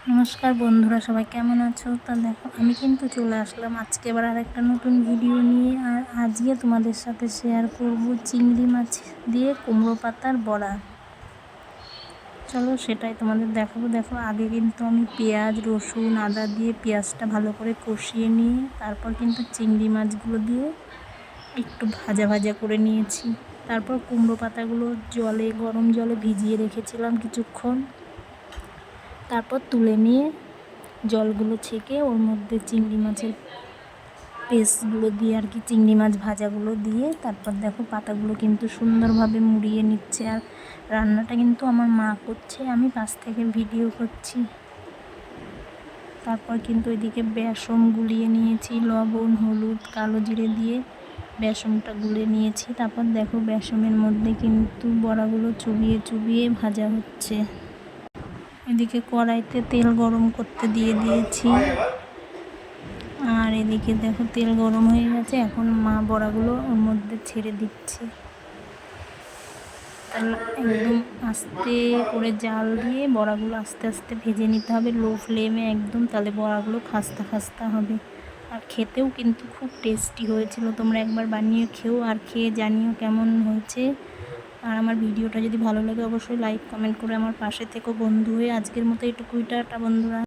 নমস্কার বন্ধুরা, সবাই কেমন আছো? তা দেখো, আমি কিন্তু চলে আসলাম আজকে আবার আরেকটা নতুন ভিডিও নিয়ে। আর আজকে তোমাদের সাথে শেয়ার করব চিংড়ি মাছ দিয়ে কুমড়ো পাতার বড়া। চলো সেটাই তোমাদের দেখাবো। দেখো, আগে কিন্তু আমি পেঁয়াজ, রসুন, আদা দিয়ে পেঁয়াজটা ভালো করে কষিয়ে নিয়ে তারপর কিন্তু চিংড়ি মাছগুলো দিয়ে একটু ভাজা ভাজা করে নিয়েছি। তারপর কুমড়ো পাতাগুলো গরম জলে ভিজিয়ে রেখেছিলাম কিছুক্ষণ। তারপর তুলে নিয়ে জলগুলো ছেঁকে ওর মধ্যে চিংড়ি মাছের পেস্টগুলো দিয়ে আর কি, চিংড়ি মাছ ভাজাগুলো দিয়ে তারপর দেখো পাতাগুলো কিন্তু সুন্দরভাবে মুড়িয়ে নিচ্ছে। আর রান্নাটা কিন্তু আমার মা করছে, আমি পাশ থেকে ভিডিও করছি। তারপর কিন্তু এদিকে বেসন গুলিয়ে নিয়েছি, লবণ, হলুদ, কালো জিরে দিয়ে বেসনটা গুলে নিয়েছি। তারপর দেখো বেসনের মধ্যে কিন্তু বড়াগুলো চুবিয়ে চুবিয়ে ভাজা হচ্ছে। এদিকে কড়াইতে তেল গরম করতে দিয়ে দিয়েছি। আর এদিকে দেখো তেল গরম হয়ে গেছে, এখন মা বড়াগুলো ওর মধ্যে ছেড়ে দিচ্ছে। একদম আস্তে করে জাল দিয়ে বড়াগুলো আস্তে আস্তে ভেজে নিতে হবে, লো ফ্লেমে একদম, তাহলে বড়াগুলো খাস্তা খাস্তা হবে। আর খেতেও কিন্তু খুব টেস্টি হয়েছিল। তোমরা একবার বানিয়ে খেও আর খেয়ে জানিও কেমন হয়েছে। আর আমার ভিডিওটা যদি ভালো লাগে অবশ্যই লাইক কমেন্ট করে আমার পাশে থেকো বন্ধু হয়ে। আজকের মতো এটুকুই, টাটা বন্ধুরা।